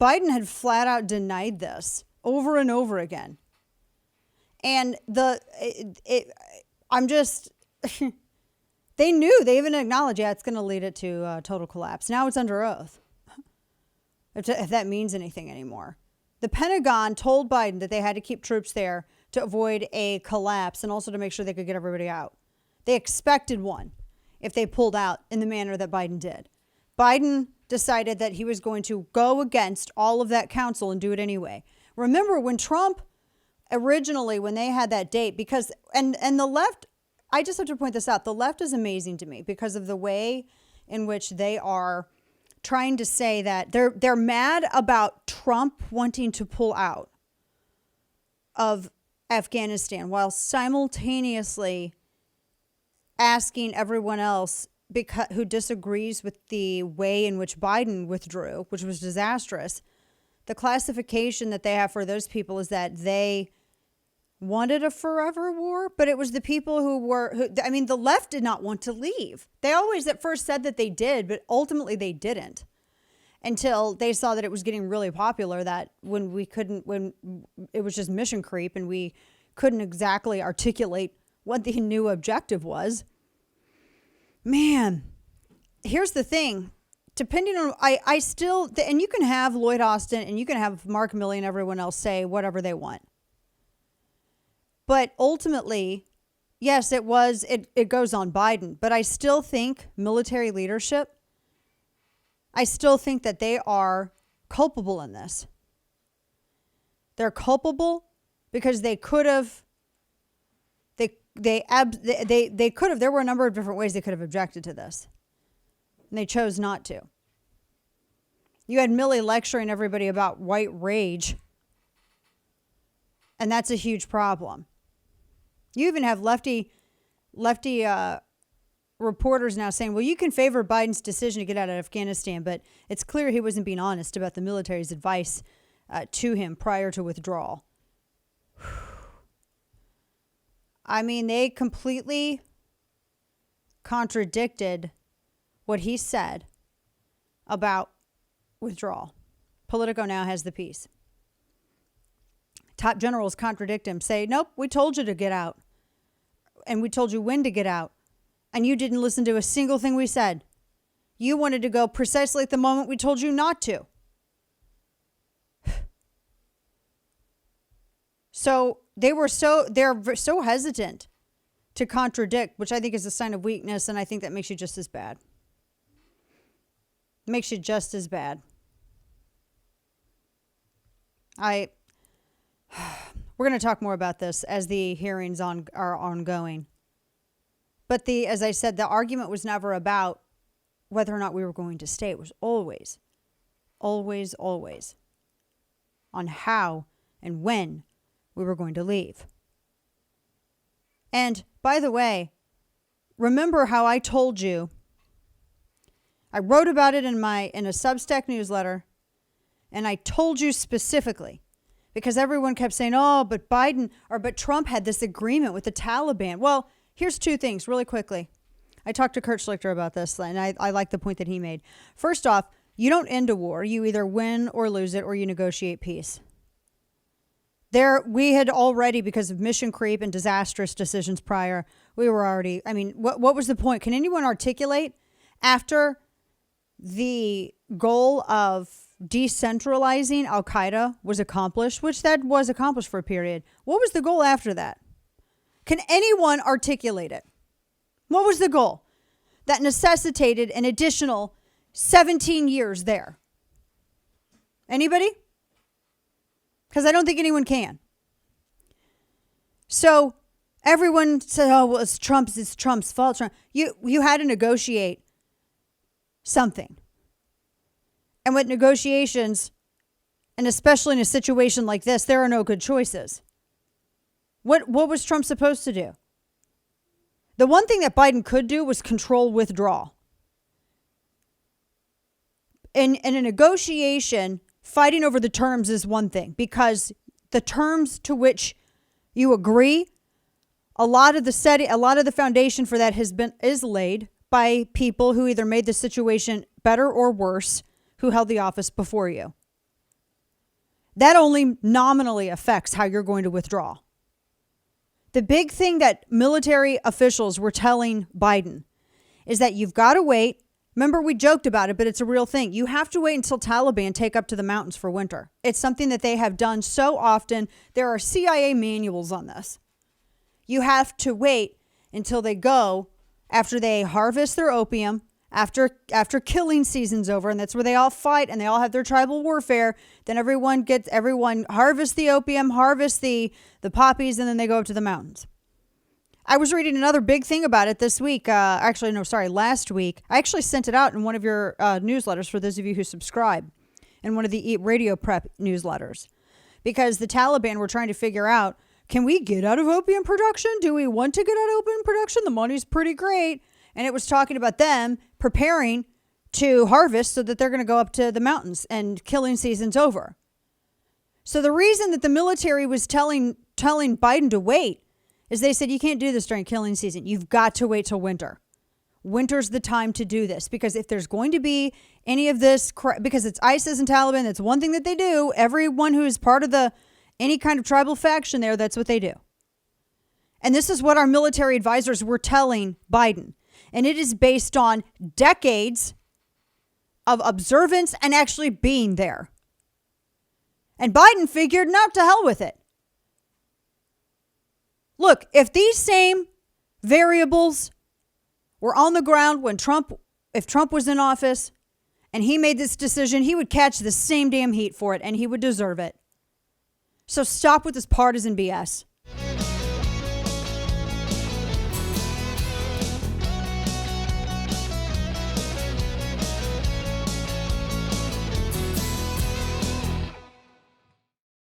Biden had flat out denied this over and over again. And they knew, they even acknowledged, yeah, it's going to lead it to total collapse. Now it's under oath, if that means anything anymore. The Pentagon told Biden that they had to keep troops there to avoid a collapse and also to make sure they could get everybody out. They expected one if they pulled out in the manner that Biden did. Biden decided that he was going to go against all of that counsel and do it anyway. Remember when Trump originally, when they had that date, because, and the left, I just have to point this out. The left is amazing to me because of the way in which they are trying to say that they're mad about Trump wanting to pull out of Afghanistan while simultaneously asking everyone else who disagrees with the way in which Biden withdrew, which was disastrous. The classification that they have for those people is that they wanted a forever war, but it was the people the left did not want to leave. They always at first said that they did, but ultimately they didn't until they saw that it was getting really popular, that when it was just mission creep and we couldn't exactly articulate what the new objective was. Man, here's the thing. Depending on, I still, and you can have Lloyd Austin and you can have Mark Milley and everyone else say whatever they want. But ultimately, yes, it goes on Biden, but I still think military leadership, I still think that they are culpable in this. They're culpable because they could have, they could have, there were a number of different ways they could have objected to this. And they chose not to. You had Milley lecturing everybody about white rage. And that's a huge problem. You even have lefty reporters now saying, well, you can favor Biden's decision to get out of Afghanistan, but it's clear he wasn't being honest about the military's advice to him prior to withdrawal. I mean, they completely contradicted what he said about withdrawal. Politico now has the piece. Top generals contradict him, say, nope, we told you to get out. And we told you when to get out. And you didn't listen to a single thing we said. You wanted to go precisely at the moment we told you not to. So they're so hesitant to contradict, which I think is a sign of weakness, and I think that makes you just as bad. Makes you just as bad. We're going to talk more about this as the hearings are ongoing. But as I said, the argument was never about whether or not we were going to stay. It was always on how and when we were going to leave. And by the way, remember how I told you, I wrote about it in a Substack newsletter, and I told you specifically, because everyone kept saying, oh, but Trump had this agreement with the Taliban. Well, here's two things really quickly. I talked to Kurt Schlichter about this, and I like the point that he made. First off, you don't end a war. You either win or lose it, or you negotiate peace. We had already, because of mission creep and disastrous decisions prior, what was the point? Can anyone articulate after the goal of decentralizing Al-Qaeda was accomplished, which that was accomplished for a period? What was the goal after that? Can anyone articulate it? What was the goal that necessitated an additional 17 years there? Anybody? Because I don't think anyone can. So everyone said, oh, well, it's Trump's fault. You had to negotiate something. And with negotiations, and especially in a situation like this, there are no good choices. What was Trump supposed to do? The one thing that Biden could do was control withdrawal. In a negotiation, fighting over the terms is one thing, because the terms to which you agree, a lot of the foundation for that is laid by people who either made the situation better or worse, who held the office before you. that only nominally affects how you're going to withdraw. The big thing that military officials were telling Biden is that you've got to wait. Remember, we joked about it, but it's a real thing. You have to wait until Taliban take up to the mountains for winter. It's something that they have done so often. There are CIA manuals on this. You have to wait until they go after they harvest their opium, after killing season's over, and that's where they all fight and they all have their tribal warfare. Then everyone harvests the opium, harvests the poppies, and then they go up to the mountains. I was reading another big thing about it this week. Last week. I actually sent it out in one of your newsletters for those of you who subscribe, in one of the Eat Radio Prep newsletters, because the Taliban were trying to figure out, can we get out of opium production? Do we want to get out of opium production? The money's pretty great. And it was talking about them preparing to harvest so that they're going to go up to the mountains and killing season's over. So the reason that the military was telling Biden to wait is they said, you can't do this during killing season. You've got to wait till winter. Winter's the time to do this, because if there's going to be any of this, because it's ISIS and Taliban, that's one thing that they do. Everyone who is part of any kind of tribal faction there, that's what they do. And this is what our military advisors were telling Biden. And it is based on decades of observance and actually being there. And Biden figured, not to hell with it. Look, if these same variables were on the ground if Trump was in office and he made this decision, he would catch the same damn heat for it and he would deserve it. So stop with this partisan BS.